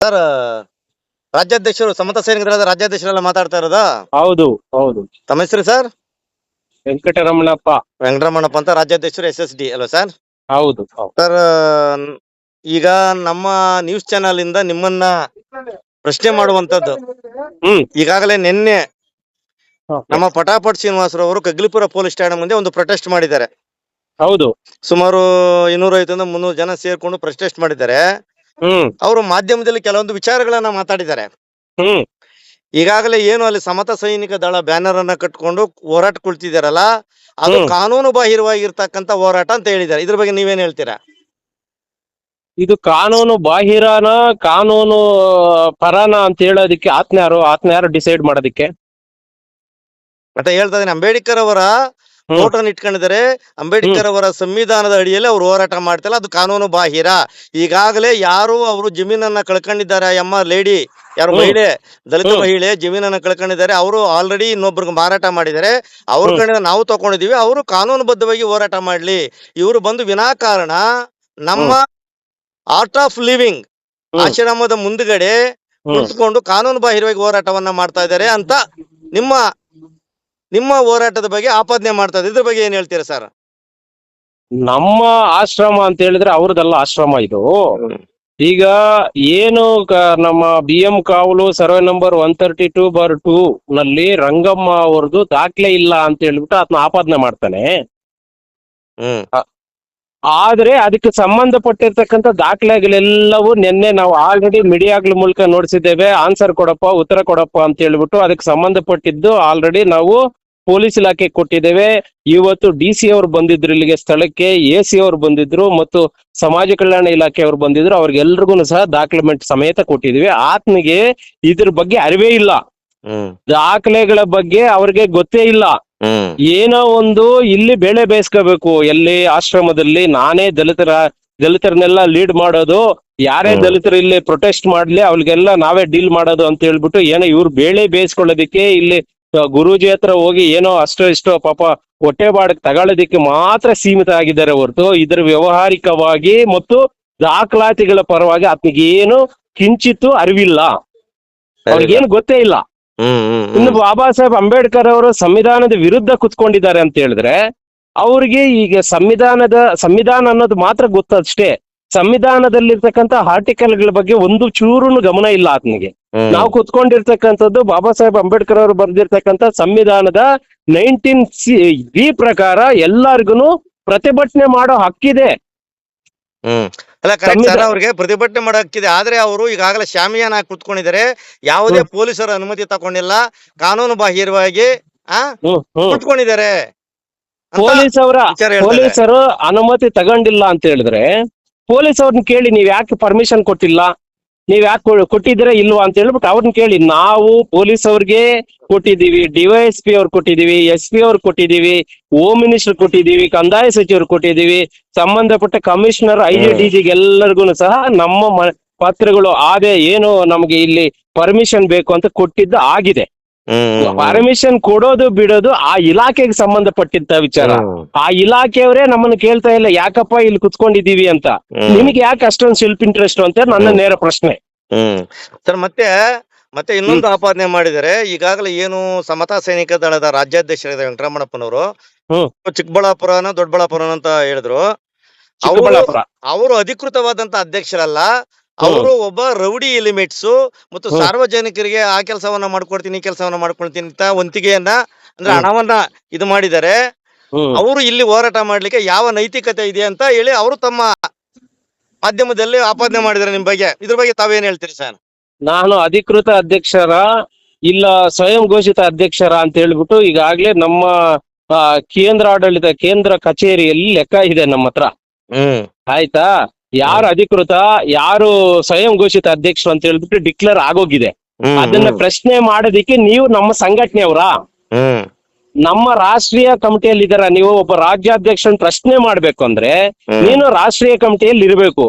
Sir, ರಾಜ್ಯಾಧ್ಯಕ್ಷರು ಸಮತಾ ಸೈನಿಕ ದಳದ ರಾಜ್ಯಾಧ್ಯಕ್ಷರೆಲ್ಲ ಮಾತಾಡ್ತಾ ಇರೋದಾ? ಹೌದು ಹೌದು. ತಮ್ಮ ಹೆಸರು ಸರ್? ವೆಂಕಟರಮಣಪ್ಪ. ವೆಂಕಟರಮಣಪ್ಪ ಅಂತ, ರಾಜ್ಯಾಧ್ಯಕ್ಷರು SSD ಅಲ್ವಾ ಸರ್? ಹೌದು ಹೌದು. ಸರ್, ಈಗ ನಮ್ಮ ನ್ಯೂಸ್ ಚಾನೆಲ್ ಇಂದ ನಿಮ್ಮನ್ನ ಪ್ರಶ್ನೆ ಮಾಡುವಂತದ್ದು. ಈಗಾಗಲೇ ನಿನ್ನೆ ನಮ್ಮ ಪಟಾಪಟ್ ಶ್ರೀನಿವಾಸರವರು ಕಗ್ಲಿಪುರ ಪೊಲೀಸ್ ಠಾಣೆ ಮುಂದೆ ಒಂದು ಪ್ರೊಟೆಸ್ಟ್ ಮಾಡಿದ್ದಾರೆ. ಹೌದು. ಸುಮಾರು 250 300 ಜನ ಸೇರ್ಕೊಂಡು ಪ್ರೊಟೆಸ್ಟ್ ಮಾಡಿದ್ದಾರೆ. ಅವರು ಮಾಧ್ಯಮದಲ್ಲಿ ಕೆಲವೊಂದು ವಿಚಾರಗಳನ್ನ ಮಾತಾಡಿದ್ದಾರೆ. ಈಗಾಗಲೇ ಏನು ಅಲ್ಲಿ ಸಮತಾ ಸೈನಿಕ ದಳ ಬ್ಯಾನರ್ ಅನ್ನ ಕಟ್ಕೊಂಡು ಹೋರಾಟ ಕುಳಿತಿದಾರಲ್ಲ, ಅದು ಕಾನೂನು ಬಾಹಿರವಾಗಿರ್ತಕ್ಕಂತ ಹೋರಾಟ ಅಂತ ಹೇಳಿದ್ದಾರೆ. ಇದ್ರ ಬಗ್ಗೆ ನೀವೇನ್ ಹೇಳ್ತೀರಾ? ಇದು ಕಾನೂನು ಬಾಹಿರನ ಕಾನೂನು ಪರನ ಅಂತ ಹೇಳೋದಿಕ್ಕೆ ಆತ್ನ ಯಾರು ಡಿಸೈಡ್ ಮಾಡೋದಿಕ್ಕೆ? ಮತ್ತೆ ಹೇಳ್ತಾ ಇದ್ದೀನಿ, ಅಂಬೇಡ್ಕರ್ ಅವರ ಫೋಟೋನ ಇಟ್ಕೊಂಡಿದ್ದಾರೆ. ಅಂಬೇಡ್ಕರ್ ಅವರ ಸಂವಿಧಾನದ ಅಡಿಯಲ್ಲಿ ಅವ್ರು ಹೋರಾಟ ಮಾಡ್ತಿಲ್ಲ, ಅದು ಕಾನೂನು ಬಾಹಿರ. ಈಗಾಗಲೇ ಯಾರು ಅವರು ಜಮೀನನ್ನ ಕಳ್ಕೊಂಡಿದ್ದಾರೆ, ಲೇಡಿ ಯಾರು ಮಹಿಳೆ, ದಲಿತ ಮಹಿಳೆ ಜಮೀನನ್ನ ಕಳ್ಕೊಂಡಿದ್ದಾರೆ, ಅವರು ಆಲ್ರೆಡಿ ಇನ್ನೊಬ್ರಿಗೆ ಮಾರಾಟ ಮಾಡಿದ್ದಾರೆ. ಅವ್ರ ಕಡೆ ನಾವು ತಗೊಂಡಿದೀವಿ, ಅವರು ಕಾನೂನುಬದ್ಧವಾಗಿ ಹೋರಾಟ ಮಾಡ್ಲಿ. ಇವರು ಬಂದು ವಿನಾಕಾರಣ ನಮ್ಮ ಆರ್ಟ್ ಆಫ್ ಲಿವಿಂಗ್ ಆಶ್ರಮದ ಮುಂದ್ಗಡೆ ಕುಳಿತುಕೊಂಡು ಕಾನೂನು ಬಾಹಿರವಾಗಿ ಹೋರಾಟವನ್ನ ಮಾಡ್ತಾ ಇದ್ದಾರೆ ಅಂತ ನಿಮ್ಮ ಹೋರಾಟದ ಬಗ್ಗೆ ಆಪಾದನೆ ಮಾಡ್ತಾ ಇದ್ದಾರೆ. ಇದ್ರ ಬಗ್ಗೆ ಏನ್ ಹೇಳ್ತೀರಾ ಸರ್? ನಮ್ಮ ಆಶ್ರಮ ಅಂತ ಹೇಳಿದ್ರೆ ಅವ್ರದಲ್ಲ ಆಶ್ರಮ ಇದು. ಈಗ ಏನು ನಮ್ಮ BM ಕಾವಲು ಸರ್ವೆ ನಂಬರ್ 132/2 ನಲ್ಲಿ ರಂಗಮ್ಮ ಅವ್ರದ್ದು ದಾಖಲೆ ಇಲ್ಲ ಅಂತ ಹೇಳ್ಬಿಟ್ಟು ಅದನ್ನ ಆಪಾದನೆ ಮಾಡ್ತಾನೆ. ಆದ್ರೆ ಅದಕ್ಕೆ ಸಂಬಂಧಪಟ್ಟಿರ್ತಕ್ಕಂಥ ದಾಖಲೆಗಳೆಲ್ಲವೂ ನಿನ್ನೆ ನಾವು ಆಲ್ರೆಡಿ ಮೀಡಿಯಾಗಳ ಮೂಲಕ ನೋಡಿಸಿದ್ದೇವೆ. ಆನ್ಸರ್ ಕೊಡಪ್ಪ, ಉತ್ತರ ಕೊಡಪ್ಪ ಅಂತ ಹೇಳ್ಬಿಟ್ಟು ಅದಕ್ಕೆ ಸಂಬಂಧಪಟ್ಟಿದ್ದು ಆಲ್ರೆಡಿ ನಾವು ಪೊಲೀಸ್ ಇಲಾಖೆ ಕೊಟ್ಟಿದ್ದೇವೆ. ಇವತ್ತು DC ಅವರು ಬಂದಿದ್ರು ಇಲ್ಲಿಗೆ ಸ್ಥಳಕ್ಕೆ, AC ಅವರು ಬಂದಿದ್ರು ಮತ್ತು ಸಮಾಜ ಕಲ್ಯಾಣ ಇಲಾಖೆ ಅವರು ಬಂದಿದ್ರು. ಅವ್ರಿಗೆಲ್ರಿಗೂ ಸಹ ದಾಖಲೆಮೆಂಟ್ ಸಮೇತ ಕೊಟ್ಟಿದೀವಿ. ಆತನಿಗೆ ಇದ್ರ ಬಗ್ಗೆ ಅರಿವೇ ಇಲ್ಲ, ದಾಖಲೆಗಳ ಬಗ್ಗೆ ಅವ್ರಿಗೆ ಗೊತ್ತೇ ಇಲ್ಲ. ಏನೋ ಒಂದು ಇಲ್ಲಿ ಬೇಳೆ ಬೇಯಿಸ್ಕೋಬೇಕು, ಎಲ್ಲಿ ಆಶ್ರಮದಲ್ಲಿ ನಾನೇ ದಲಿತರನ್ನೆಲ್ಲ ಲೀಡ್ ಮಾಡೋದು, ಯಾರೇ ದಲಿತರು ಇಲ್ಲಿ ಪ್ರೊಟೆಸ್ಟ್ ಮಾಡ್ಲಿ ಅವ್ರಿಗೆಲ್ಲ ನಾವೇ ಡೀಲ್ ಮಾಡೋದು ಅಂತ ಹೇಳ್ಬಿಟ್ಟು ಏನೋ ಇವ್ರು ಬೇಳೆ ಬೇಯಿಸ್ಕೊಳ್ಳೋದಿಕ್ಕೆ ಇಲ್ಲಿ ಗುರೂಜಿ ಹತ್ರ ಹೋಗಿ ಏನೋ ಇಷ್ಟೋ ಪಾಪ ಹೊಟ್ಟೆ ಬಾಡಕ್ ತಗೊಳ್ಳೋದಿಕ್ಕೆ ಮಾತ್ರ ಸೀಮಿತ ಆಗಿದ್ದಾರೆ ಹೊರತು ಇದರ ವ್ಯವಹಾರಿಕವಾಗಿ ಮತ್ತು ದಾಖಲಾತಿಗಳ ಪರವಾಗಿ ಆತನಿಗೇನು ಕಿಂಚಿತ್ತು ಅರಿವಿಲ್ಲ, ಅವ್ರಿಗೇನು ಗೊತ್ತೇ ಇಲ್ಲ. ಇನ್ನು ಬಾಬಾ ಸಾಹೇಬ್ ಅಂಬೇಡ್ಕರ್ ಅವರು ಸಂವಿಧಾನದ ವಿರುದ್ಧ ಕುತ್ಕೊಂಡಿದ್ದಾರೆ ಅಂತ ಹೇಳಿದ್ರೆ ಅವ್ರಿಗೆ ಈಗ ಸಂವಿಧಾನ ಅನ್ನೋದು ಮಾತ್ರ ಗೊತ್ತಷ್ಟೇ. ಸಂವಿಧಾನದಲ್ಲಿರ್ತಕ್ಕಂಥ ಆರ್ಟಿಕಲ್ಗಳ ಬಗ್ಗೆ ಒಂದು ಚೂರುನು ಗಮನ ಇಲ್ಲ ಆತನಿಗೆ. ನಾವು ಕುತ್ಕೊಂಡಿರ್ತಕ್ಕಂಥದ್ದು ಬಾಬಾ ಸಾಹೇಬ್ ಅಂಬೇಡ್ಕರ್ ಅವರು ಬರೆದಿರ್ತಕ್ಕಂಥ ಸಂವಿಧಾನದ 19C ಪ್ರಕಾರ ಎಲ್ಲಾರ್ಗು ಪ್ರತಿಭಟನೆ ಮಾಡೋ ಹಕ್ಕಿದೆ. ಅಲ್ಲ, ಕರೆಕ್ಟ್ ಸರ್, ಅವ್ರಿಗೆ ಪ್ರತಿಭಟನೆ ಮಾಡೋ ಹಕ್ಕಿದೆ. ಆದ್ರೆ ಅವರು ಈಗಾಗಲೇ ಶಾಮಿಯಾನ ಕುತ್ಕೊಂಡಿದ್ದಾರೆ, ಯಾವುದೇ ಪೊಲೀಸರ ಅನುಮತಿ ತಗೊಂಡಿಲ್ಲ, ಕಾನೂನು ಬಾಹಿರವಾಗಿ ಕುತ್ಕೊಂಡಿದ್ದಾರೆ. ಪೊಲೀಸರು ಅನುಮತಿ ತಗೊಂಡಿಲ್ಲ ಅಂತ ಹೇಳಿದ್ರೆ ಪೊಲೀಸ್ ಅವ್ರನ್ನ ಕೇಳಿ, ನೀವ್ ಯಾಕೆ ಪರ್ಮಿಷನ್ ಕೊಟ್ಟಿಲ್ಲ, ನೀವ್ ಯಾಕೆ ಕೊಟ್ಟಿದ್ರೆ ಇಲ್ವಾ ಅಂತ ಹೇಳ್ಬಿಟ್ಟು ಅವ್ರನ್ನ ಕೇಳಿ. ನಾವು ಪೊಲೀಸ್ ಅವ್ರಿಗೆ ಕೊಟ್ಟಿದೀವಿ, DYSP ಅವ್ರು ಕೊಟ್ಟಿದೀವಿ, SP ಅವ್ರು ಕೊಟ್ಟಿದೀವಿ, ಹೋಮ್ ಮಿನಿಸ್ಟರ್ ಕೊಟ್ಟಿದೀವಿ, ಕಂದಾಯ ಸಚಿವರು ಕೊಟ್ಟಿದೀವಿ, ಸಂಬಂಧಪಟ್ಟ ಕಮಿಷನರ್ IGDG ಎಲ್ಲರಿಗೂ ಸಹ ನಮ್ಮ ಪತ್ರಗಳು ಆದೇ ಏನು ನಮ್ಗೆ ಇಲ್ಲಿ ಪರ್ಮಿಷನ್ ಬೇಕು ಅಂತ ಕೊಟ್ಟಿದ್ದು ಆಗಿದೆ. ಪರ್ಮಿಷನ್ ಕೊಡೋದು ಬಿಡೋದು ಆ ಇಲಾಖೆಗೆ ಸಂಬಂಧಪಟ್ಟಿದ್ದ ವಿಚಾರ. ಆ ಇಲಾಖೆಯವರೇ ನಮ್ಮನ್ನು ಕೇಳ್ತಾ ಇಲ್ಲ, ಯಾಕಪ್ಪ ಇಲ್ಲಿ ಕುತ್ಕೊಂಡಿದೀವಿ ಅಂತ, ನಿಮಗೆ ಯಾಕೆ ಅಷ್ಟೊಂದು ಸೆಲ್ಫ್ ಇಂಟ್ರೆಸ್ಟ್ ಅಂತ ನನ್ನ ನೇರ ಪ್ರಶ್ನೆ. ಸರ್, ಮತ್ತೆ ಇನ್ನೊಂದು ಆಪಾದನೆ ಮಾಡಿದರೆ, ಈಗಾಗಲೇ ಏನು ಸಮತಾ ಸೈನಿಕ ದಳದ ರಾಜ್ಯಾಧ್ಯಕ್ಷರಾದ ವೆಂಕಟರಮಣಪ್ಪನವರು ಚಿಕ್ಕಬಳ್ಳಾಪುರನ ದೊಡ್ಡಬಳ್ಳಾಪುರನ ಅಂತ ಹೇಳಿದ್ರು. ಅವರು ಅಧಿಕೃತವಾದಂತ ಅಧ್ಯಕ್ಷರಲ್ಲ, ಅವರು ಒಬ್ಬ ರೌಡಿ ಎಲಿಮೆಂಟ್ಸ್ ಮತ್ತು ಸಾರ್ವಜನಿಕರಿಗೆ ಆ ಕೆಲಸವನ್ನ ಮಾಡ್ಕೊಡ್ತೀನಿ, ಈ ಕೆಲಸವನ್ನ ಮಾಡ್ಕೊಳ್ತೀನಿ ಅಂತ ವಂತಿಗೆಯನ್ನ ಅಂದ್ರೆ ಹಣವನ್ನ ಇದು ಮಾಡಿದ್ದಾರೆ. ಅವರು ಇಲ್ಲಿ ಹೋರಾಟ ಮಾಡ್ಲಿಕ್ಕೆ ಯಾವ ನೈತಿಕತೆ ಇದೆ ಅಂತ ಹೇಳಿ ಅವರು ತಮ್ಮ ಮಾಧ್ಯಮದಲ್ಲಿ ಆಪಾದನೆ ಮಾಡಿದ್ದಾರೆ ನಿಮ್ ಬಗ್ಗೆ. ಇದ್ರ ಬಗ್ಗೆ ತಾವೇನ್ ಹೇಳ್ತೀರಿ ಸರ್? ನಾನು ಅಧಿಕೃತ ಅಧ್ಯಕ್ಷರ ಇಲ್ಲ ಸ್ವಯಂ ಘೋಷಿತ ಅಧ್ಯಕ್ಷರ ಅಂತ ಹೇಳ್ಬಿಟ್ಟು ಈಗಾಗ್ಲೇ ನಮ್ಮ ಕೇಂದ್ರ ಕಚೇರಿಯಲ್ಲಿ ಲೆಕ್ಕ ಇದೆ ನಮ್ಮ ಹತ್ರ. ಆಯ್ತಾ? ಯಾರು ಅಧಿಕೃತ, ಯಾರು ಸ್ವಯಂ ಘೋಷಿತ ಅಧ್ಯಕ್ಷರು ಅಂತ ಹೇಳ್ಬಿಟ್ಟು ಡಿಕ್ಲೇರ್ ಆಗೋಗಿದೆ. ಅದನ್ನ ಪ್ರಶ್ನೆ ಮಾಡೋದಿಕ್ಕೆ ನೀವು ನಮ್ಮ ಸಂಘಟನೆಯವರಾ? ನಮ್ಮ ರಾಷ್ಟ್ರೀಯ ಕಮಿಟಿಯಲ್ಲಿ ಇದಾರ? ನೀವು ಒಬ್ಬ ರಾಜ್ಯಾಧ್ಯಕ್ಷರನ್ನ ಪ್ರಶ್ನೆ ಮಾಡ್ಬೇಕು ಅಂದ್ರೆ ನೀನು ರಾಷ್ಟ್ರೀಯ ಕಮಿಟಿಯಲ್ಲಿ ಇರ್ಬೇಕು.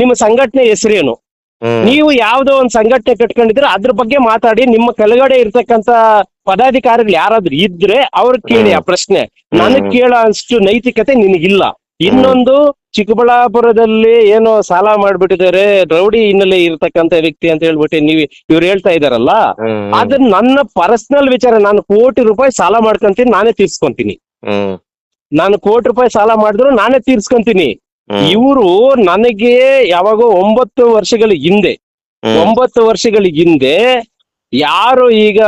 ನಿಮ್ಮ ಸಂಘಟನೆ ಹೆಸರೇನು? ನೀವು ಯಾವ್ದೋ ಒಂದು ಸಂಘಟನೆ ಕಟ್ಕೊಂಡಿದ್ರೆ ಅದ್ರ ಬಗ್ಗೆ ಮಾತಾಡಿ. ನಿಮ್ಮ ಕೆಳಗಡೆ ಇರ್ತಕ್ಕಂತ ಪದಾಧಿಕಾರಿಗಳು ಯಾರಾದ್ರೂ ಇದ್ರೆ ಅವ್ರಿಗೆ ಕೇಳಿ ಆ ಪ್ರಶ್ನೆ. ನನಗ್ ಕೇಳೋ ಅಷ್ಟು ನೈತಿಕತೆ ನಿನಗಿಲ್ಲ. ಇನ್ನೊಂದು ಚಿಕ್ಕಬಳ್ಳಾಪುರದಲ್ಲಿ ಏನೋ ಸಾಲ ಮಾಡ್ಬಿಟ್ಟಿದ್ದಾರೆ, ರೌಡಿ ಹಿನ್ನೆಲೆ ಇರ್ತಕ್ಕಂತ ವ್ಯಕ್ತಿ ಅಂತ ಹೇಳ್ಬಿಟ್ಟು ಇವ್ರು ಹೇಳ್ತಾ ಇದಾರಲ್ಲ, ಅದನ್ನ ನನ್ನ ಪರ್ಸನಲ್ ವಿಚಾರ. ನಾನು ₹1,00,00,000 ಸಾಲ ಮಾಡ್ಕೊಂತೀನಿ, ನಾನೇ ತೀರ್ಸ್ಕೊಂತೀನಿ. ನಾನು ₹1,00,00,000 ಸಾಲ ಮಾಡಿದ್ರು ನಾನೇ ತೀರ್ಸ್ಕೊಂತೀನಿ. ಇವರು ನನಗೆ ಯಾವಾಗೋ 9 ವರ್ಷಗಳ ಹಿಂದೆ 9 ವರ್ಷಗಳ ಹಿಂದೆ ಯಾರು ಈಗ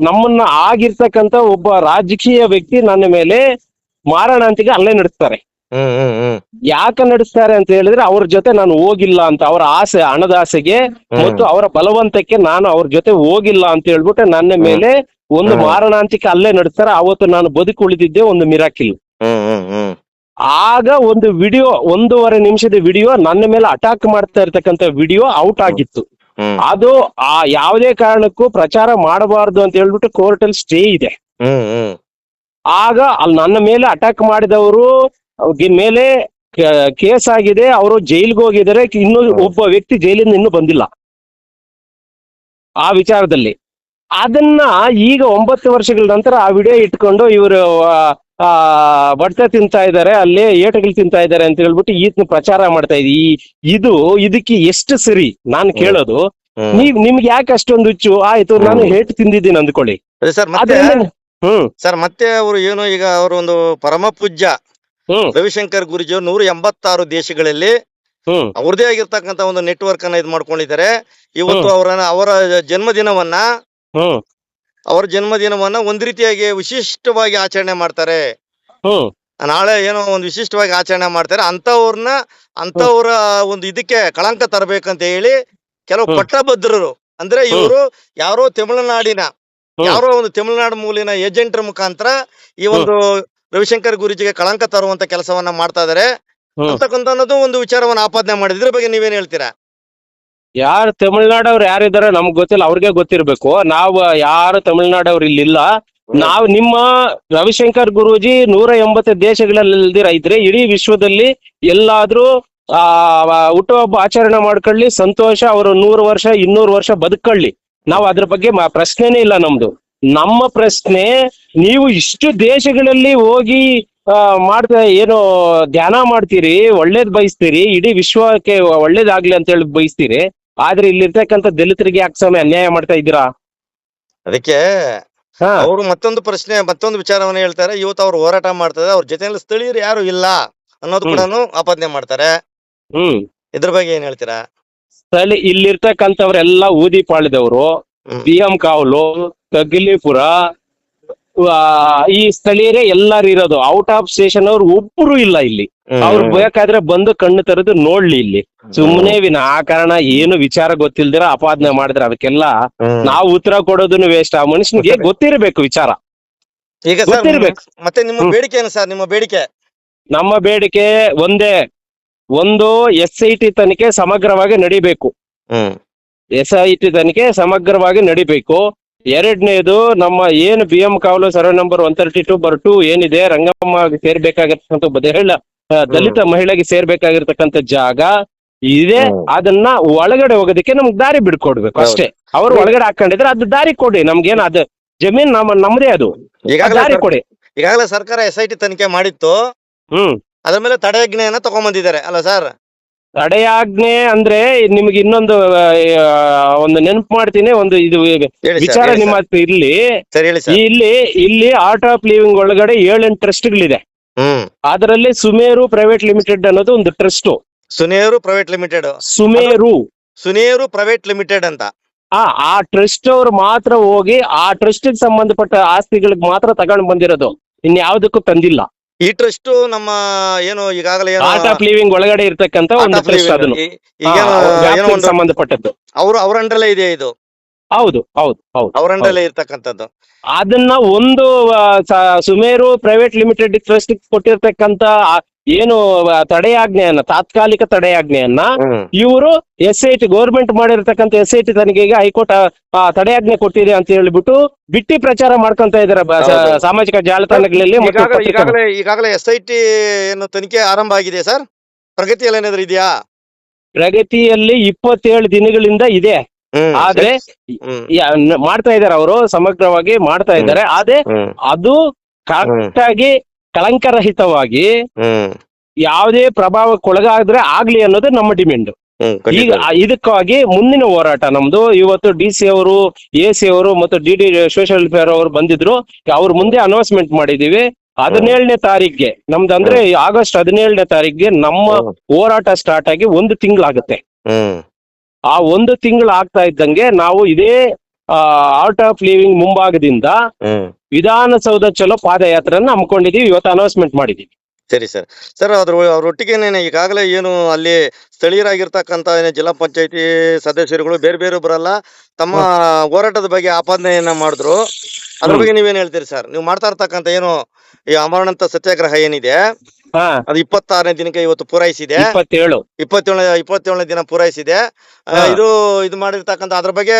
ನಮ್ಮನ್ನ ಆಗಿರ್ತಕ್ಕಂತ ಒಬ್ಬ ರಾಜಕೀಯ ವ್ಯಕ್ತಿ ನನ್ನ ಮೇಲೆ ಮಾರಣಾಂತಿಗೆ ಹಲ್ಲೆ ನಡೆಸ್ತಾರೆ. ಯಾಕೆ ನಡೆಸ್ತಾರೆ ಅಂತ ಹೇಳಿದ್ರೆ ಅವ್ರ ಜೊತೆ ನಾನು ಹೋಗಿಲ್ಲ ಅಂತ, ಅವರ ಆಸೆ, ಹಣದ ಆಸೆಗೆ ಮತ್ತು ಅವರ ಬಲವಂತಕ್ಕೆ ನಾನು ಅವ್ರ ಜೊತೆ ಹೋಗಿಲ್ಲ ಅಂತ ಹೇಳ್ಬಿಟ್ಟು ನನ್ನ ಮೇಲೆ ಒಂದು ಮಾರಣಾಂತಿಕ ಹಲ್ಲೆ ನಡೆಸ್ತಾರೆ. ಅವತ್ತು ನಾನು ಬದುಕುಳಿದಿದ್ದೆ ಒಂದು ಮಿರಾಕಿಲ್. ಆಗ ಒಂದು ವಿಡಿಯೋ, 1.5 ನಿಮಿಷದ ವಿಡಿಯೋ ನನ್ನ ಮೇಲೆ ಅಟ್ಯಾಕ್ ಮಾಡ್ತಾ ಇರ್ತಕ್ಕಂಥ ವಿಡಿಯೋ ಔಟ್ ಆಗಿತ್ತು. ಅದು ಯಾವುದೇ ಕಾರಣಕ್ಕೂ ಪ್ರಚಾರ ಮಾಡಬಾರ್ದು ಅಂತ ಹೇಳ್ಬಿಟ್ಟು ಕೋರ್ಟ್ ಅಲ್ಲಿ ಸ್ಟೇ ಇದೆ. ಆಗ ಅಲ್ಲಿ ನನ್ನ ಮೇಲೆ ಅಟ್ಯಾಕ್ ಮಾಡಿದವರು ಮೇಲೆ ಕೇಸ್ ಆಗಿದೆ, ಅವರು ಜೈಲ್ಗೆ ಹೋಗಿದ್ದಾರೆ. ಇನ್ನು ಒಬ್ಬ ವ್ಯಕ್ತಿ ಜೈಲಿಂದ ಇನ್ನೂ ಬಂದಿಲ್ಲ ಆ ವಿಚಾರದಲ್ಲಿ. ಅದನ್ನ ಈಗ 9 ವರ್ಷಗಳ ನಂತರ ಆ ವಿಡಿಯೋ ಇಟ್ಕೊಂಡು ಇವರು ಬಡ್ತ ತಿಂತಾ ಇದ್ದಾರೆ, ಅಲ್ಲಿ ಏಟಗಳು ತಿಂತಾ ಇದ್ದಾರೆ ಅಂತ ಹೇಳ್ಬಿಟ್ಟು ಈತನ ಪ್ರಚಾರ ಮಾಡ್ತಾ ಇದಕ್ಕೆ ಎಷ್ಟು ಸರಿ ನಾನು ಕೇಳೋದು? ನಿಮ್ಗೆ ಯಾಕೆ ಅಷ್ಟೊಂದು ಹುಚ್ಚು? ಆಯ್ತು, ನಾನು ಏಟು ತಿಂದಿದ್ದೀನಿ ಅಂದ್ಕೊಳ್ಳಿ ಸರ್. ಮತ್ತೆ ಅವರು ಏನು, ಈಗ ಅವರು ಒಂದು ಪರಮ ಪೂಜ್ಯ ರವಿಶಂಕರ್ ಗುರೂಜಿಯವರು 186 ದೇಶಗಳಲ್ಲಿ ಅವ್ರದೇ ಆಗಿರ್ತಕ್ಕಂತ ಒಂದು ನೆಟ್ವರ್ಕ್ ಅನ್ನ ಇದು ಮಾಡ್ಕೊಂಡಿದ್ದಾರೆ. ಇವತ್ತು ಅವರ ಜನ್ಮದಿನವನ್ನ ಒಂದ್ ರೀತಿಯಾಗಿ ವಿಶಿಷ್ಟವಾಗಿ ಆಚರಣೆ ಮಾಡ್ತಾರೆ. ನಾಳೆ ಏನೋ ಒಂದು ವಿಶಿಷ್ಟವಾಗಿ ಆಚರಣೆ ಮಾಡ್ತಾರೆ. ಅಂತವ್ರ ಒಂದು ಇದಕ್ಕೆ ಕಳಂಕ ತರಬೇಕಂತ ಹೇಳಿ ಕೆಲವು ಪಟ್ಟಭದ್ರರು, ಅಂದ್ರೆ ಇವರು ಯಾರೋ ಒಂದು ತಮಿಳುನಾಡು ಮೂಲಿನ ಏಜೆಂಟರ ಮುಖಾಂತರ ಈ ಒಂದು ರವಿಶಂಕರ್ ಗುರೂಜಿಗೆ ಕಳಂಕ ತರುವಂತ ಕೆಲಸವನ್ನ ಮಾಡ್ತಾ ಇದಾರೆ ಅಂತಕ್ಕಂಥ ಒಂದು ವಿಚಾರವನ್ನ ಆಪಾದನೆ ಮಾಡಿದ್ರೆ ಇದ್ರ ಬಗ್ಗೆ ನೀವೇನ್ ಹೇಳ್ತೀರಾ? ಯಾರು ತಮಿಳ್ನಾಡವ್ರು ಯಾರಿದಾರೆ ನಮ್ಗೆ ಗೊತ್ತಿಲ್ಲ, ಅವ್ರಿಗೆ ಗೊತ್ತಿರ್ಬೇಕು. ನಾವು ಯಾರು ತಮಿಳ್ನಾಡವ್ರು ಇಲ್ಲಿಲ್ಲ. ನಾವು ನಿಮ್ಮ ರವಿಶಂಕರ್ ಗುರೂಜಿ 180 ದೇಶಗಳಲ್ಲಿ ಇದ್ರೆ ಇಡೀ ವಿಶ್ವದಲ್ಲಿ ಎಲ್ಲಾದ್ರೂ ಹುಟ್ಟುಹಬ್ಬ ಆಚರಣೆ ಮಾಡ್ಕೊಳ್ಳಿ, ಸಂತೋಷ. ಅವರು 100 ವರ್ಷ 200 ವರ್ಷ ಬದುಕೊಳ್ಳಿ. ನಾವು ಅದ್ರ ಬಗ್ಗೆ ಪ್ರಶ್ನೆನೇ ಇಲ್ಲ ನಮ್ದು. ನಮ್ಮ ಪ್ರಶ್ನೆ, ನೀವು ಇಷ್ಟು ದೇಶಗಳಲ್ಲಿ ಹೋಗಿ ಏನೋ ಧ್ಯಾನ ಮಾಡ್ತೀರಿ, ಒಳ್ಳೇದ್ ಬಯಸ್ತೀರಿ, ಇಡೀ ವಿಶ್ವಕ್ಕೆ ಒಳ್ಳೇದಾಗ್ಲಿ ಅಂತ ಹೇಳಿ ಬಯಸ್ತೀರಿ. ಆದ್ರೆ ಇಲ್ಲಿರ್ತಕ್ಕಂಥ ದಲಿತರಿಗೆ ಯಾಕೆ ಸಮಯ ಅನ್ಯಾಯ ಮಾಡ್ತಾ ಇದ್ದೀರಾ? ಅದಕ್ಕೆ ಅವರು ಮತ್ತೊಂದು ವಿಚಾರವನ್ನ ಹೇಳ್ತಾರೆ. ಇವತ್ತು ಅವ್ರು ಹೋರಾಟ ಮಾಡ್ತಾರೆ, ಅವ್ರ ಜೊತೆಯಲ್ಲಿ ಸ್ಥಳೀಯರು ಯಾರು ಇಲ್ಲ ಅನ್ನೋದು ಕೂಡ ಆಪಾದನೆ ಮಾಡ್ತಾರೆ. ಇದ್ರ ಬಗ್ಗೆ ಏನ್ ಹೇಳ್ತೀರಾ? ಇಲ್ಲಿರ್ತಕ್ಕಂಥವ್ರೆಲ್ಲ ಊದಿಪಾಳ್ಯದವರು, BM ಕಾವಲು, ತಗ್ಲಿಪುರ, ಈ ಸ್ಥಳೀಯರೇ ಎಲ್ಲಾರು ಇರೋದು. ಔಟ್ ಆಫ್ ಸ್ಟೇಷನ್ ಅವ್ರು ಒಬ್ರು ಇಲ್ಲ ಇಲ್ಲಿ. ಅವ್ರು ಬೇಕಾದ್ರೆ ಬಂದು ಕಣ್ಣು ತೆರೆದು ನೋಡ್ಲಿ ಇಲ್ಲಿ. ಸುಮ್ಮನೆ ವಿನಾಕಾರಣ ಏನು ವಿಚಾರ ಗೊತ್ತಿಲ್ದಿರ ಅಪಾದನೆ ಮಾಡಿದ್ರೆ ಅದಕ್ಕೆಲ್ಲ ನಾವು ಉತ್ತರ ಕೊಡೋದನ್ನು ವೇಸ್ಟ್. ಆ ಮನುಷ್ಯನಿಗೆ ಗೊತ್ತಿರ್ಬೇಕು ವಿಚಾರ, ಈಗ ಗೊತ್ತಿರ್ಬೇಕು. ಮತ್ತೆ ನಿಮ್ಮ ಬೇಡಿಕೆ ಏನು ಸರ್? ನಿಮ್ಮ ಬೇಡಿಕೆ? ನಮ್ಮ ಬೇಡಿಕೆ ಒಂದೇ, ಒಂದು SIT ತನಿಖೆ ಸಮಗ್ರವಾಗಿ ನಡಿಬೇಕು. SIT ತನಿಖೆ ಸಮಗ್ರವಾಗಿ ನಡಿಬೇಕು. ಎರಡನೇದು, ನಮ್ಮ ಏನು BM ಕಾವಲು ಸರ್ವೆ ನಂಬರ್ 132/2 ಏನಿದೆ, ರಂಗಮ್ಮ ಸೇರ್ಬೇಕಾಗಿರ್ತಕ್ಕಂಥ ದಲಿತ ಮಹಿಳೆಗೆ ಸೇರ್ಬೇಕಾಗಿರ್ತಕ್ಕಂಥ ಜಾಗ ಇದೆ. ಅದನ್ನ ಒಳಗಡೆ ಹೋಗೋದಕ್ಕೆ ನಮ್ಗೆ ದಾರಿ ಬಿಡ್ಕೊಡ್ಬೇಕು ಅಷ್ಟೇ. ಅವ್ರು ಒಳಗಡೆ ಹಾಕೊಂಡಿದ್ರೆ ಅದು ದಾರಿ ಕೊಡಿ. ನಮ್ಗೇನು ಅದು ಜಮೀನ್ ನಮ್ದೇ, ಅದು ದಾರಿ ಕೊಡಿ. ಈಗಾಗಲೇ ಸರ್ಕಾರ SIT ತನಿಖೆ ಮಾಡಿತ್ತು, ಅದ್ರ ಮೇಲೆ ತಡೆಯಾಜ್ಞೆಯನ್ನ ತಗೊಂಡ್ಬಂದಿದ್ದಾರೆ ಅಲ್ಲ ಸರ್? ತಡೆಯಾಜ್ಞೆ ಅಂದ್ರೆ ನಿಮ್ಗೆ ಇನ್ನೊಂದು ನೆನಪು ಮಾಡ್ತೀನಿ. ಒಂದು ಇದು ವಿಚಾರ ನಿಮ್ಮ ಹತ್ರ ಇಲ್ಲಿ ಆರ್ಟ್ ಆಫ್ ಲಿವಿಂಗ್ ಒಳಗಡೆ 7-8 ಟ್ರಸ್ಟ್ಗಳಿದೆ. ಅದರಲ್ಲಿ ಸುಮೇರು ಪ್ರೈವೇಟ್ ಲಿಮಿಟೆಡ್ ಅನ್ನೋದು ಒಂದು ಟ್ರಸ್ಟ್. ಸುನೇರು ಪ್ರೈವೇಟ್ ಲಿಮಿಟೆಡ್ ಅಂತ ಆ ಟ್ರಸ್ಟ್ ಅವ್ರು ಮಾತ್ರ ಹೋಗಿ ಆ ಟ್ರಸ್ಟ್ ಸಂಬಂಧಪಟ್ಟ ಆಸ್ತಿಗಳಿಗೆ ಮಾತ್ರ ತಗೊಂಡು ಬಂದಿರೋದು, ಇನ್ಯಾವುದಕ್ಕೂ ತಂದಿಲ್ಲ. ಈ ಟ್ರಸ್ಟ್ ನಮ್ಮ ಏನು ಈಗಾಗಲೇ ಆರ್ಟ್ ಆಫ್ ಲಿವಿಂಗ್ ಒಳಗಡೆ ಇರ್ತಕ್ಕಂಥ ಒಂದು ಟ್ರಸ್ಟ್, ಅದನ್ನು ಸಂಬಂಧಪಟ್ಟದ್ದು ಅವ್ರ ಅಂಡರಲ್ಲೇ ಇದೆ ಇದು. ಹೌದು, ಅವ್ರ ಅಂಡರಲ್ಲೇ ಇರ್ತಕ್ಕಂಥದ್ದು. ಅದನ್ನ ಒಂದು ಸುಮೇರು ಪ್ರೈವೇಟ್ ಲಿಮಿಟೆಡ್ ಟ್ರಸ್ಟ್ ಕೊಟ್ಟಿರ್ತಕ್ಕಂಥ ಏನು ತಡೆಯಾಜ್ಞೆಯನ್ನ, ತಾತ್ಕಾಲಿಕ ತಡೆಯಾಜ್ಞೆಯನ್ನ ಇವರು SIT ಗೌರ್ಮೆಂಟ್ ಮಾಡಿರ್ತಕ್ಕಂಥ SIT ತನಿಖೆಗೆ ಹೈಕೋರ್ಟ್ ತಡೆಯಾಜ್ಞೆ ಕೊಟ್ಟಿದೆ ಅಂತ ಹೇಳ್ಬಿಟ್ಟು ಬಿಟ್ಟಿ ಪ್ರಚಾರ ಮಾಡ್ಕೊಂತ ಇದಾರೆ ಸಾಮಾಜಿಕ ಜಾಲತಾಣಗಳಲ್ಲಿ. ಈಗಾಗಲೇ SIT ಏನು ತನಿಖೆ ಆರಂಭ ಆಗಿದೆ ಸರ್? ಪ್ರಗತಿಯಲ್ಲಿ ಏನಾದ್ರು ಇದೆಯಾ? ಪ್ರಗತಿಯಲ್ಲಿ 27 ದಿನಗಳಿಂದ ಇದೆ. ಆದ್ರೆ ಮಾಡ್ತಾ ಇದಾರೆ, ಅವರು ಸಮಗ್ರವಾಗಿ ಮಾಡ್ತಾ ಇದ್ದಾರೆ. ಆದ್ರೆ ಅದು ಕರೆಕ್ಟ್ ಆಗಿ ಕಳಂಕರಹಿತವಾಗಿ ಯಾವುದೇ ಪ್ರಭಾವಕ್ಕೊಳಗಾದ್ರೆ ಆಗ್ಲಿ ಅನ್ನೋದು ನಮ್ಮ ಡಿಮ್ಯಾಂಡ್. ಈಗ ಇದಕ್ಕಾಗಿ ಮುಂದಿನ ಹೋರಾಟ ನಮ್ದು. ಇವತ್ತು DC ಅವರು, AC ಅವರು ಮತ್ತು DD ಸೋಷಿಯಲ್ ವೆಲ್ಫೇರ್ ಅವರು ಬಂದಿದ್ರು. ಅವ್ರ ಮುಂದೆ ಅನೌನ್ಸ್ಮೆಂಟ್ ಮಾಡಿದೀವಿ. 17ನೇ ತಾರೀಕಿಗೆ ನಮ್ದು, ಅಂದ್ರೆ ಆಗಸ್ಟ್ 17ನೇ ತಾರೀಕಿಗೆ ನಮ್ಮ ಹೋರಾಟ ಸ್ಟಾರ್ಟ್ ಆಗಿ 1 ತಿಂಗಳಾಗುತ್ತೆ. ಆ 1 ತಿಂಗಳು ಆಗ್ತಾ ಇದ್ದಂಗೆ ನಾವು ಇದೇ ಆರ್ಟ್ ಆಫ್ ಲಿವಿಂಗ್ ಮುಂಭಾಗದಿಂದ ವಿಧಾನಸೌಧ ಚಲೋ ಪಾದಯಾತ್ರೆಯನ್ನು ಹಮ್ಮಿಕೊಂಡಿದೀವಿ. ಇವತ್ತು ಅನೌನ್ಸ್ಮೆಂಟ್ ಮಾಡಿದೀವಿ. ಸರಿ ಸರ್. ಸರ್ ಅವ್ರೊಟ್ಟಿಗೆನೇನೆ ಈಗಾಗಲೇ ಏನು ಅಲ್ಲಿ ಸ್ಥಳೀಯರಾಗಿರ್ತಕ್ಕಂಥ ಜಿಲ್ಲಾ ಪಂಚಾಯತಿ ಸದಸ್ಯರುಗಳು ಬೇರೆ ಬೇರೆ ಬರಲ್ಲ, ತಮ್ಮ ಹೋರಾಟದ ಬಗ್ಗೆ ಆಪಾದನೆಯನ್ನ ಮಾಡಿದ್ರು. ಅದ್ರ ಬಗ್ಗೆ ನೀವೇನ್ ಹೇಳ್ತೀರಿ ಸರ್? ನೀವು ಮಾಡ್ತಾ ಇರ್ತಕ್ಕಂಥ ಏನು ಈ ಅಮರಣಾಂತ ಸತ್ಯಾಗ್ರಹ ಏನಿದೆ ಅದು 26ನೇ ದಿನಕ್ಕೆ ಇವತ್ತು ಪೂರೈಸಿದೆ. 27ನೇ ದಿನ ಪೂರೈಸಿದೆ. ಇದು ಮಾಡಿರ್ತಕ್ಕಂಥ ಅದ್ರ ಬಗ್ಗೆ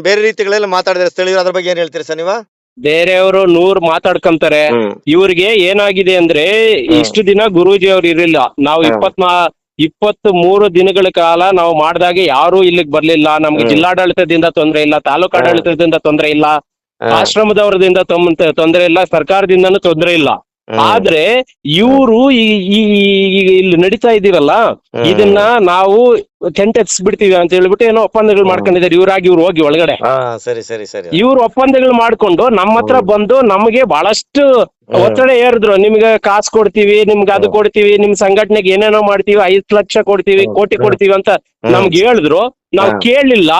ಬೇರೆ ರೀತಿಗಳೆಲ್ಲ ಮಾತಾಡಿದ್ರೆ ಸ್ಥಳೀಯರು, ಅದ್ರ ಬಗ್ಗೆ ಏನ್ ಹೇಳ್ತೀರಿ ಸರ್ ನೀವು? ಬೇರೆಯವರು 100 ಮಾತಾಡ್ಕೊಂತಾರೆ. ಇವ್ರಿಗೆ ಏನಾಗಿದೆ ಅಂದ್ರೆ ಇಷ್ಟು ದಿನ ಗುರೂಜಿ ಅವ್ರು ಇರಲಿಲ್ಲ. ನಾವು 23 ದಿನಗಳ ಕಾಲ ನಾವು ಮಾಡಿದಾಗ ಯಾರು ಇಲ್ಲಿಗೆ ಬರ್ಲಿಲ್ಲ. ನಮ್ಗೆ ಜಿಲ್ಲಾಡಳಿತದಿಂದ ತೊಂದರೆ ಇಲ್ಲ, ತಾಲೂಕು ಆಡಳಿತದಿಂದ ತೊಂದರೆ ಇಲ್ಲ, ಆಶ್ರಮದವರದಿಂದ ತೊಂದರೆ ಇಲ್ಲ, ಸರ್ಕಾರದಿಂದನೂ ತೊಂದರೆ ಇಲ್ಲ. ಆದ್ರೆ ಇವರು ಇಲ್ಲಿ ನಡೀತಾ ಇದೀವಲ್ಲ, ಇದನ್ನ ನಾವು ಬಿಡ್ತೀವಿ ಅಂತ ಹೇಳ್ಬಿಟ್ಟು ಏನೋ ಒಪ್ಪಂದಗಳು ಮಾಡ್ಕೊಂಡಿದ್ದಾರೆ. ಇವ್ರು ಹೋಗಿ ಒಳಗಡೆ ಇವ್ರು ಒಪ್ಪಂದಗಳು ಮಾಡ್ಕೊಂಡು ನಮ್ಮ ಹತ್ರ ಬಂದು ನಮಗೆ ಬಹಳಷ್ಟು ಒತ್ತಡ ಏರಿದ್ರು. ನಿಮ್ಗೆ ಕಾಸು ಕೊಡ್ತೀವಿ, ನಿಮ್ಗೆ ಅದು ಕೊಡ್ತೀವಿ, ನಿಮ್ ಸಂಘಟನೆಗೆ ಏನೇನೋ ಮಾಡ್ತೀವಿ, 5 ಲಕ್ಷ ಕೊಡ್ತೀವಿ, ಕೋಟಿ ಕೊಡ್ತೀವಿ ಅಂತ ನಮ್ಗೆ ಹೇಳಿದ್ರು. ನಾವು ಕೇಳಲಿಲ್ಲ,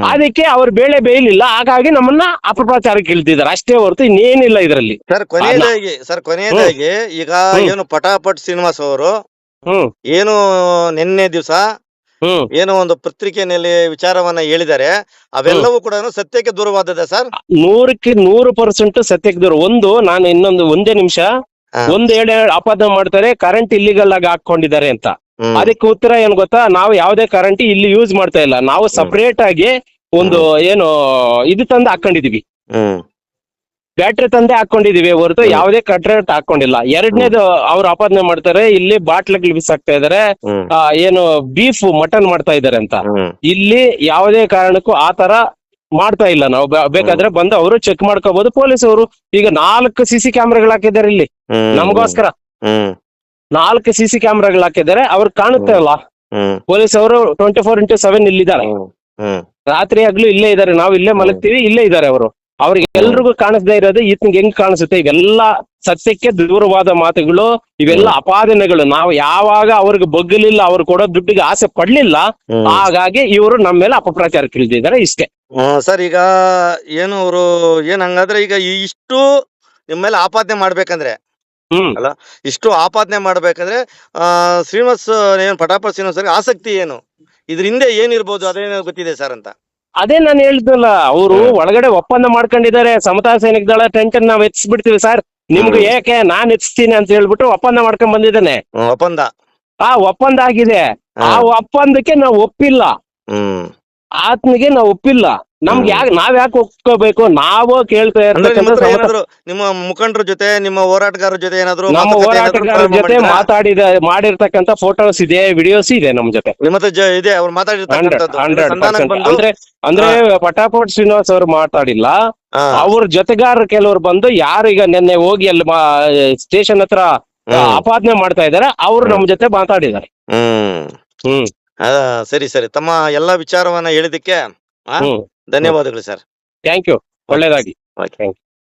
ಅದಕ್ಕೆ ಅವ್ರ ಬೇಳೆ ಬೇಯಲಿಲ್ಲ. ಹಾಗಾಗಿ ನಮ್ಮನ್ನ ಅಪಪ್ರಚಾರಕ್ಕೆ ಇಳ್ತಿದ್ದಾರೆ ಅಷ್ಟೇ ಹೊರತು ಇನ್ನೇನಿಲ್ಲ ಇದರಲ್ಲಿ. ಕೊನೆಯದಾಗಿ ಈಗ ಏನು ಪಟಾಪಟ್ ಶ್ರೀನಿವಾಸ್ ಅವರು ಏನು ನಿನ್ನೆ ದಿವಸ ಏನೋ ಒಂದು ಪತ್ರಿಕೆಯಲ್ಲಿ ವಿಚಾರವನ್ನ ಹೇಳಿದ್ದಾರೆ, ಅವೆಲ್ಲವೂ ಕೂಡ ಸತ್ಯಕ್ಕೆ ದೂರವಾದದ ಸರ್? 100% ಸತ್ಯಕ್ಕೆ ದೂರ. ಒಂದೇ ನಿಮಿಷ ಹೇಳಿ ಆಪಾದನೆ ಮಾಡ್ತಾರೆ, ಕರೆಂಟ್ ಇಲ್ಲಿಗಲ್ ಆಗಿ ಹಾಕೊಂಡಿದ್ದಾರೆ ಅಂತ. ಅದಕ್ಕೆ ಉತ್ತರ ಏನ್ ಗೊತ್ತಾ? ನಾವು ಯಾವ್ದೇ ಕರೆಂಟ್ ಇಲ್ಲಿ ಯೂಸ್ ಮಾಡ್ತಾ ಇಲ್ಲ. ನಾವು ಸಪರೇಟ್ ಆಗಿ ಒಂದು ಏನು ಇದು ತಂದು ಹಾಕೊಂಡಿದೀವಿ, ಬ್ಯಾಟ್ರಿ ತಂದೆ ಹಾಕೊಂಡಿದೀವಿ ಹೊರತು ಯಾವುದೇ ಕರೆಂಟ್ ಹಾಕೊಂಡಿಲ್ಲ. ಎರಡನೇದು ಅವ್ರು ಆಪಾದನೆ ಮಾಡ್ತಾರೆ, ಇಲ್ಲಿ ಬಾಟ್ಲಿಗಳು ಬಿಸಾಕ್ತಾ ಇದಾರೆ, ಏನು ಬೀಫ್ ಮಟನ್ ಮಾಡ್ತಾ ಇದಾರೆ ಅಂತ. ಇಲ್ಲಿ ಯಾವುದೇ ಕಾರಣಕ್ಕೂ ಆತರ ಮಾಡ್ತಾ ಇಲ್ಲ. ನಾವು ಬೇಕಾದ್ರೆ ಬಂದು ಅವರು ಚೆಕ್ ಮಾಡ್ಕೋಬಹುದು. ಪೊಲೀಸ್ ಅವರು ಈಗ 4 CC ಕ್ಯಾಮ್ರಾಗಳು ಹಾಕಿದ್ದಾರೆ ಇಲ್ಲಿ ನಮಗೋಸ್ಕರ. 4 CC ಕ್ಯಾಮ್ರಾಗಳು ಹಾಕಿದ್ದಾರೆ. ಅವ್ರು ಕಾಣುತ್ತೆ ಅಲ್ಲ, ಪೊಲೀಸ್ ಅವರು 24x7 ಇಲ್ಲಿದ್ದಾರೆ. ರಾತ್ರಿ ಆಗ್ಲೂ ಇಲ್ಲೇ ಇದ್ದಾರೆ. ನಾವು ಇಲ್ಲೇ ಮಲಗ್ತೀವಿ, ಇಲ್ಲೇ ಇದ್ದಾರೆ ಅವರು. ಅವ್ರಿಗೆ ಎಲ್ರಿಗೂ ಕಾಣಿಸ್ದೇ ಇರೋದು ಈತನಿಗೆ ಹೆಂಗ್ ಕಾಣಿಸುತ್ತೆ? ಇವೆಲ್ಲ ಸತ್ಯಕ್ಕೆ ದೂರವಾದ ಮಾತುಗಳು, ಇವೆಲ್ಲ ಅಪಾದನೆಗಳು. ನಾವು ಯಾವಾಗ ಅವ್ರಿಗೆ ಬಗ್ಗಲಿಲ್ಲ, ಅವ್ರು ಕೊಡೋ ದುಡ್ಡಿಗೆ ಆಸೆ ಪಡ್ಲಿಲ್ಲ, ಹಾಗಾಗಿ ಇವರು ನಮ್ಮ ಮೇಲೆ ಅಪಪ್ರಚಾರಕ್ಕೆ ಇಳಿದಿದ್ದಾರೆ. ಇಷ್ಟೇ ಸರ್. ಈಗ ಏನು ಅವರು ಹಂಗಾದ್ರೆ ಈಗ ಇಷ್ಟು ನಿಮ್ಮ ಮೇಲೆ ಆಪಾದನೆ ಮಾಡ್ಬೇಕಂದ್ರೆ ಅಲ್ಲ, ಇಷ್ಟು ಆಪಾದನೆ ಮಾಡ್ಬೇಕಂದ್ರೆ ಶ್ರೀನಿವಾಸ್ ಏನು ಪಟಾಪಟ್ ಶ್ರೀನಿವಾಸ್ ಆಸಕ್ತಿ ಏನು, ಇದ್ರ ಹಿಂದೆ ಏನಿರ್ಬೋದು, ಅದೇನೋ ಗೊತ್ತಿದೆ ಸರ್ ಅಂತ? ಅದೇ ನಾನು ಹೇಳಿದ್ನಲ್ಲ, ಅವರು ಒಳಗಡೆ ಒಪ್ಪಂದ ಮಾಡ್ಕೊಂಡಿದ್ದಾರೆ. ಸಮತಾ ಸೈನಿಕ ದಳ ಟೆಂಟ್ ನಾವ್ ಎತ್ಸ್ಬಿಡ್ತೀವಿ ಸರ್, ನಿಮ್ಗೆ ಏಕೆ ನಾನ್ ಎತ್ಸ್ತೀನಿ ಅಂತ ಹೇಳ್ಬಿಟ್ಟು ಒಪ್ಪಂದ ಮಾಡ್ಕೊಂಡ್ ಬಂದಿದ್ದಾನೆ. ಒಪ್ಪಂದ ಆಗಿದೆ. ಆ ಒಪ್ಪಂದಕ್ಕೆ ನಾವು ಒಪ್ಪಿಲ್ಲ, ಆತನಿಗೆ ನಾವು ಒಪ್ಪಿಲ್ಲ. ನಮ್ಗೆ ನಾವ್ ಯಾಕೆ ಒಪ್ಕೋಬೇಕು? ನಾವು ಕೇಳ್ತಾ ಇರ್ತಕ್ಕಂಥ ನಿಮ್ಮ ಮುಖಂಡರ ಜೊತೆ, ನಿಮ್ಮ ಹೋರಾಟಗಾರರ ಜೊತೆ ಏನಾದ್ರು ನಮ್ಮ ಹೋರಾಟಗಾರರ ಜೊತೆ ಮಾಡಿರ್ತಕ್ಕಂಥ ಫೋಟೋಸ್ ಇದೆ, ವಿಡಿಯೋಸ್ ಇದೆ ನಮ್ ಜೊತೆ. ಇದೆ ಅವ್ರು 100% ಅಂದ್ರೆ ಪಟಾಪಟ್ ಶ್ರೀನಿವಾಸ್ ಅವರು ಮಾತಾಡಿಲ್ಲ. ಅವ್ರ ಜೊತೆಗಾರರು ಕೆಲವರು ಬಂದು, ಯಾರು ಈಗ ನಿನ್ನೆ ಹೋಗಿ ಅಲ್ಲಿ ಸ್ಟೇಷನ್ ಹತ್ರ ಆಪಾದನೆ ಮಾಡ್ತಾ ಇದಾರೆ, ಅವ್ರು ನಮ್ ಜೊತೆ ಮಾತಾಡಿದ್ದಾರೆ. ಸರಿ. ತಮ್ಮ ಎಲ್ಲಾ ವಿಚಾರವನ್ನ ಹೇಳಿದಕ್ಕೆ ಧನ್ಯವಾದಗಳು ಸರ್. Thank you. ಒಳ್ಳೇದಾಗಿ.